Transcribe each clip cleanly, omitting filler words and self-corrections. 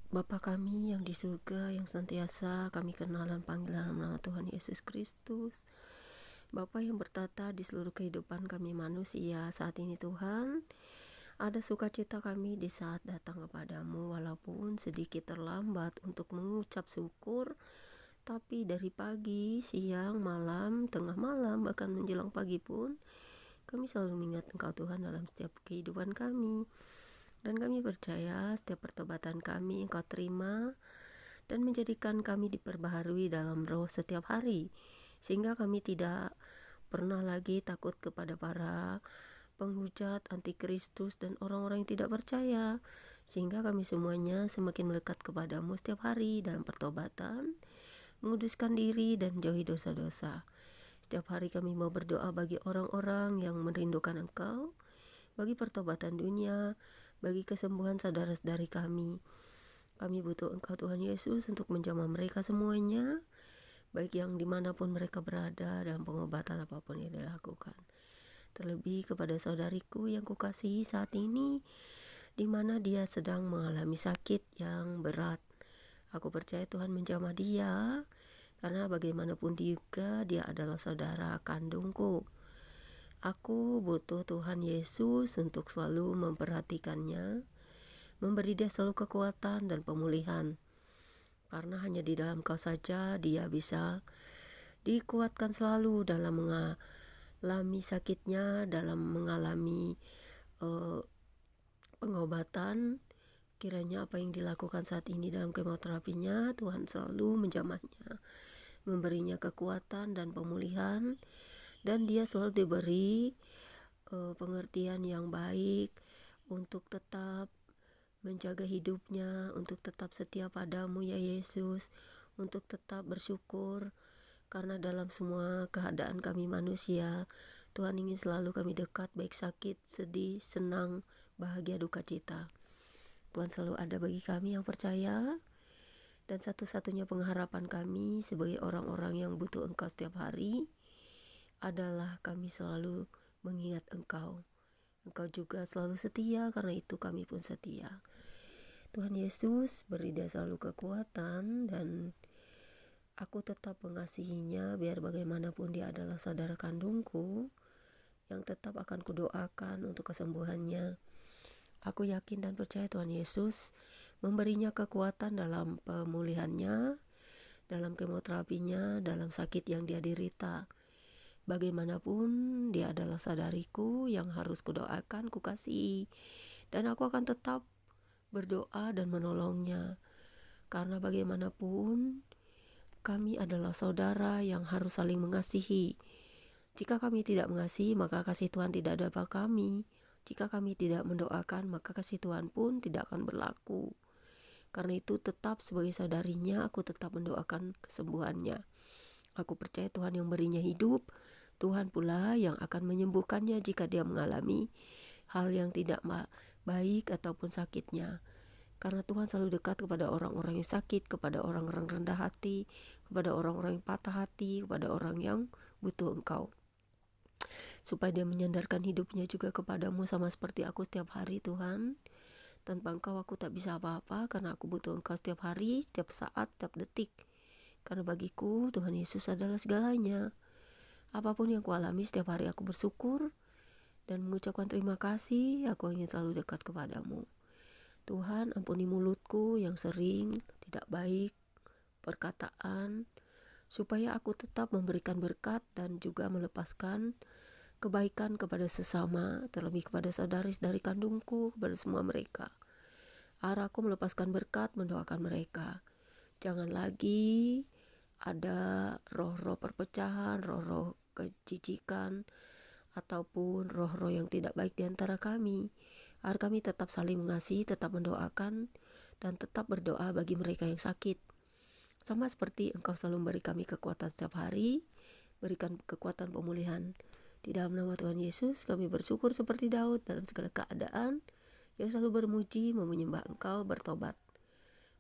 Bapa kami yang di surga, yang senantiasa kami kenal dan panggil dalam nama Tuhan Yesus Kristus. Bapa yang bertata di seluruh kehidupan kami manusia saat ini Tuhan, ada sukacita kami di saat datang kepadamu, walaupun sedikit terlambat untuk mengucap syukur, tapi dari pagi, siang, malam, tengah malam, bahkan menjelang pagi pun kami selalu mengingat Engkau Tuhan dalam setiap kehidupan kami. Dan kami percaya setiap pertobatan kami Engkau terima dan menjadikan kami diperbaharui dalam roh setiap hari, sehingga kami tidak pernah lagi takut kepada para penghujat, antikristus, dan orang-orang yang tidak percaya, sehingga kami semuanya semakin melekat kepadamu setiap hari dalam pertobatan, menguduskan diri dan jauhi dosa-dosa. Setiap hari kami mau berdoa bagi orang-orang yang merindukan Engkau, bagi pertobatan dunia, bagi kesembuhan saudara-saudari kami. Kami butuh Engkau Tuhan Yesus untuk menjamah mereka semuanya, baik yang dimanapun mereka berada dalam pengobatan apapun yang dilakukan. Terlebih kepada saudariku yang kukasihi saat ini, di mana dia sedang mengalami sakit yang berat. Aku percaya Tuhan menjamah dia, karena bagaimanapun juga dia adalah saudara kandungku. Aku butuh Tuhan Yesus untuk selalu memperhatikannya, memberi dia selalu kekuatan dan pemulihan. Karena hanya di dalam Kau saja dia bisa dikuatkan selalu dalam mengalami sakitnya, dalam mengalami pengobatan. Kiranya apa yang dilakukan saat ini dalam kemoterapinya, Tuhan selalu menjamahnya, memberinya kekuatan dan pemulihan, dan dia selalu diberi pengertian yang baik untuk tetap menjaga hidupnya, untuk tetap setia padamu ya Yesus, untuk tetap bersyukur, karena dalam semua keadaan kami manusia, Tuhan ingin selalu kami dekat, baik sakit, sedih, senang, bahagia, duka cita. Tuhan selalu ada bagi kami yang percaya, dan satu-satunya pengharapan kami sebagai orang-orang yang butuh Engkau setiap hari adalah kami selalu mengingat Engkau. Engkau juga selalu setia, karena itu kami pun setia. Tuhan Yesus beri dia selalu kekuatan, dan aku tetap mengasihinya biar bagaimanapun dia adalah saudara kandungku yang tetap akan kudoakan untuk kesembuhannya. Aku yakin dan percaya Tuhan Yesus memberinya kekuatan dalam pemulihannya, dalam kemoterapinya, dalam sakit yang dia derita. Bagaimanapun dia adalah saudariku yang harus kudoakan, kukasihi, dan aku akan tetap berdoa dan menolongnya. Karena bagaimanapun kami adalah saudara yang harus saling mengasihi. Jika kami tidak mengasihi, maka kasih Tuhan tidak ada pada kami. Jika kami tidak mendoakan, maka kasih Tuhan pun tidak akan berlaku. Karena itu tetap sebagai saudarinya, aku tetap mendoakan kesembuhannya. Aku percaya Tuhan yang berinya hidup, Tuhan pula yang akan menyembuhkannya jika dia mengalami hal yang tidak baik ataupun sakitnya. Karena Tuhan selalu dekat kepada orang-orang yang sakit, kepada orang-orang rendah hati, kepada orang-orang yang patah hati, kepada orang yang butuh Engkau. Supaya dia menyandarkan hidupnya juga kepadamu sama seperti aku setiap hari Tuhan. Tanpa Engkau aku tak bisa apa-apa, karena aku butuh Engkau setiap hari, setiap saat, setiap detik. Karena bagiku Tuhan Yesus adalah segalanya. Apapun yang kualami setiap hari aku bersyukur dan mengucapkan terima kasih. Aku ingin selalu dekat kepadamu. Tuhan, ampuni mulutku yang sering tidak baik perkataan, supaya aku tetap memberikan berkat dan juga melepaskan kebaikan kepada sesama, terlebih kepada saudari-saudari kandungku, kepada semua mereka. Arahku melepaskan berkat, mendoakan mereka. Jangan lagi ada roh-roh perpecahan, roh-roh kecicikan, ataupun roh-roh yang tidak baik di antara kami. Agar kami tetap saling mengasihi, tetap mendoakan, dan tetap berdoa bagi mereka yang sakit. Sama seperti Engkau selalu memberi kami kekuatan setiap hari, berikan kekuatan pemulihan. Di dalam nama Tuhan Yesus kami bersyukur seperti Daud dalam segala keadaan, yang selalu bermuji, menyembah Engkau, bertobat.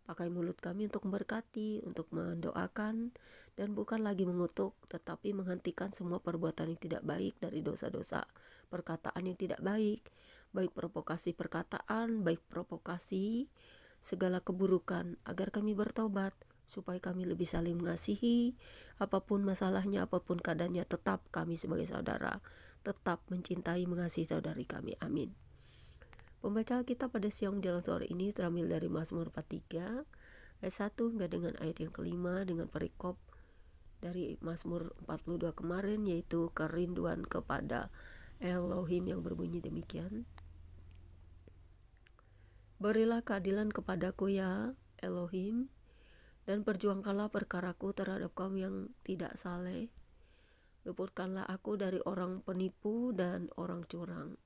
Pakai mulut kami untuk memberkati, untuk mendoakan, dan bukan lagi mengutuk, tetapi menghentikan semua perbuatan yang tidak baik dari dosa-dosa, perkataan yang tidak baik, baik provokasi perkataan, baik provokasi segala keburukan, agar kami bertobat, supaya kami lebih saling mengasihi, apapun masalahnya, apapun keadaannya, tetap kami sebagai saudara, tetap mencintai, mengasihi saudari kami. Amin. Pembacaan kita pada siang menjelang sore ini terambil dari Mazmur 43, ayat 1 hingga dengan ayat yang kelima, dengan perikop dari Mazmur 42 kemarin, yaitu kerinduan kepada Elohim, yang berbunyi demikian. Berilah keadilan kepadaku ya Elohim, dan perjuangkanlah perkaraku terhadap kaum yang tidak saleh. Luputkanlah aku dari orang penipu dan orang curang.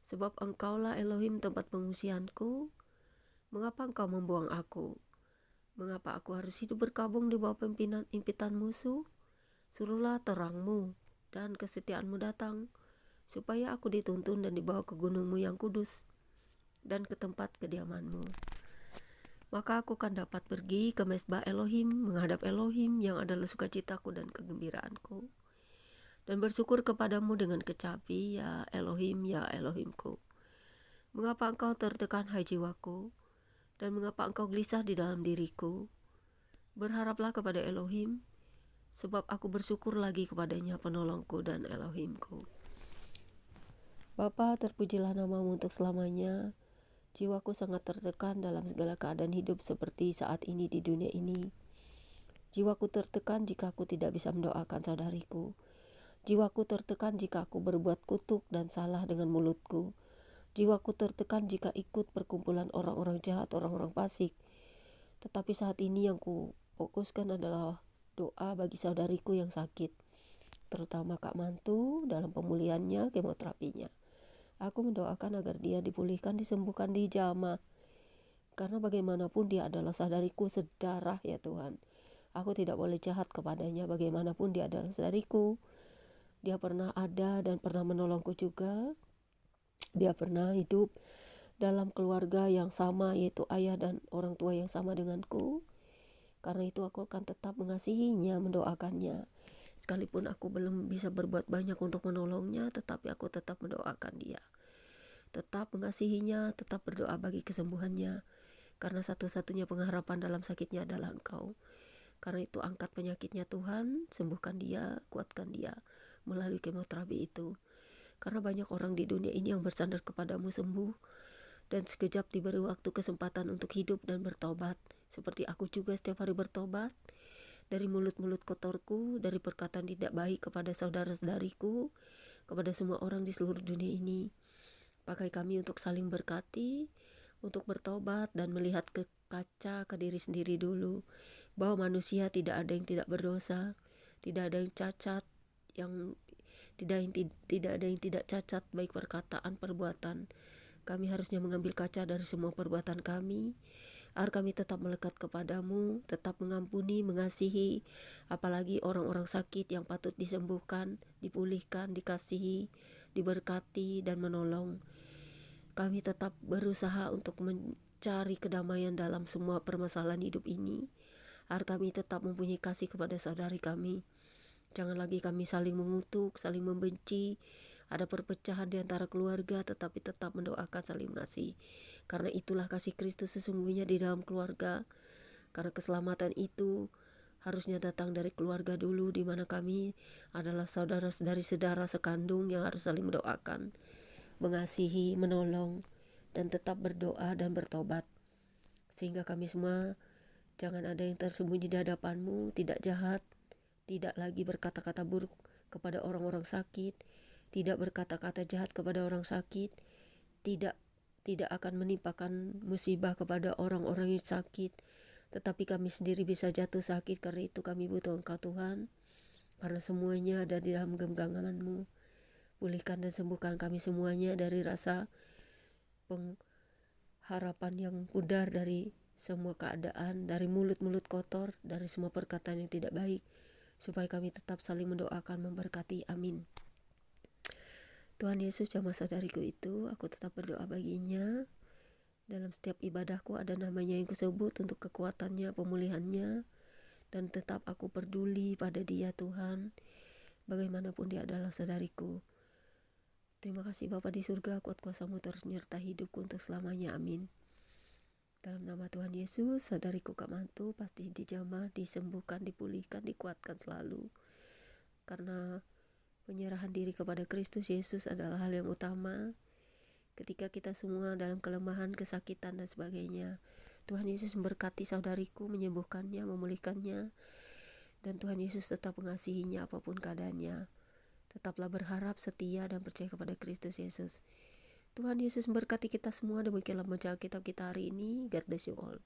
Sebab engkaulah Elohim tempat pengungsianku. Mengapa engkau membuang aku? Mengapa aku harus hidup berkabung di bawah impitan musuh? Suruhlah terangmu dan kesetiaanmu datang, supaya aku dituntun dan dibawa ke gunungmu yang kudus dan ke tempat kediamanmu. Maka aku akan dapat pergi ke mezbah Elohim, menghadap Elohim yang adalah sukacitaku dan kegembiraanku, dan bersyukur kepadamu dengan kecapi, ya Elohim, ya Elohimku. Mengapa engkau tertekan, hai jiwaku, dan mengapa engkau gelisah di dalam diriku? Berharaplah kepada Elohim, sebab aku bersyukur lagi kepadanya, penolongku dan Elohimku. Bapa, terpujilah namamu untuk selamanya. Jiwaku sangat tertekan dalam segala keadaan hidup seperti saat ini di dunia ini. Jiwaku tertekan jika aku tidak bisa mendoakan saudariku. Jiwaku tertekan jika aku berbuat kutuk dan salah dengan mulutku. Jiwaku tertekan jika ikut perkumpulan orang-orang jahat, orang-orang fasik. Tetapi saat ini yang ku fokuskan adalah doa bagi saudariku yang sakit, terutama Kak Mantu dalam pemulihannya, kemoterapinya. Aku mendoakan agar dia dipulihkan, disembuhkan, dijamah. Karena bagaimanapun dia adalah saudariku sedarah ya Tuhan. Aku tidak boleh jahat kepadanya, bagaimanapun dia adalah saudariku. Dia pernah ada dan pernah menolongku juga. Dia pernah hidup dalam keluarga yang sama, yaitu ayah dan orang tua yang sama denganku. Karena itu aku akan tetap mengasihinya, mendoakannya. Sekalipun aku belum bisa berbuat banyak untuk menolongnya, tetapi aku tetap mendoakan dia. Tetap mengasihinya, tetap berdoa bagi kesembuhannya. Karena satu-satunya pengharapan dalam sakitnya adalah Engkau. Karena itu angkat penyakitnya Tuhan, sembuhkan dia, kuatkan dia melalui kemoterapi itu. Karena banyak orang di dunia ini yang bersandar kepadamu sembuh, dan sekejap diberi waktu kesempatan untuk hidup dan bertobat. Seperti aku juga setiap hari bertobat dari mulut-mulut kotorku, dari perkataan tidak baik kepada saudara-saudariku, kepada semua orang di seluruh dunia ini. Pakai kami untuk saling berkati, untuk bertobat dan melihat ke kaca ke diri sendiri dulu, bahwa manusia tidak ada yang tidak berdosa, tidak ada yang cacat, tidak ada yang tidak cacat, baik perkataan, perbuatan. Kami harusnya mengambil kaca dari semua perbuatan kami, agar kami tetap melekat kepadamu, tetap mengampuni, mengasihi, apalagi orang-orang sakit yang patut disembuhkan, dipulihkan, dikasihi, diberkati, dan menolong. Kami tetap berusaha untuk mencari kedamaian dalam semua permasalahan hidup ini, agar kami tetap mempunyai kasih kepada saudari kami. Jangan lagi kami saling mengutuk, saling membenci, ada perpecahan di antara keluarga, tetapi tetap mendoakan, saling mengasihi. Karena itulah kasih Kristus sesungguhnya di dalam keluarga. Karena keselamatan itu harusnya datang dari keluarga dulu, di mana kami adalah saudara dari saudara sekandung yang harus saling mendoakan, mengasihi, menolong, dan tetap berdoa dan bertobat. Sehingga kami semua jangan ada yang tersembunyi di hadapanmu, tidak jahat, tidak lagi berkata-kata buruk kepada orang-orang sakit, tidak berkata-kata jahat kepada orang sakit, tidak akan menimpakan musibah kepada orang-orang yang sakit, tetapi kami sendiri bisa jatuh sakit. Karena itu kami butuh Engkau Tuhan, karena semuanya ada di dalam genggaman-Mu. Pulihkan dan sembuhkan kami semuanya dari rasa pengharapan yang pudar, dari semua keadaan, dari mulut-mulut kotor, dari semua perkataan yang tidak baik, supaya kami tetap saling mendoakan, memberkati. Amin. Tuhan Yesus, jamah saudariku itu, aku tetap berdoa baginya. Dalam setiap ibadahku ada namanya yang kusebut untuk kekuatannya, pemulihannya, dan tetap aku peduli pada dia Tuhan, bagaimanapun dia adalah saudariku. Terima kasih Bapa di surga, kuat kuasa-Mu terus menyertai hidupku untuk selamanya. Amin. Dalam nama Tuhan Yesus, saudariku Kak Mantu pasti dijamah, disembuhkan, dipulihkan, dikuatkan selalu. Karena penyerahan diri kepada Kristus Yesus adalah hal yang utama. Ketika kita semua dalam kelemahan, kesakitan dan sebagainya, Tuhan Yesus memberkati saudariku, menyembuhkannya, memulihkannya. Dan Tuhan Yesus tetap mengasihinya apapun keadaannya. Tetaplah berharap, setia, dan percaya kepada Kristus Yesus. Tuhan Yesus memberkati kita semua. Demikianlah membaca Alkitab kita hari ini. God bless you all.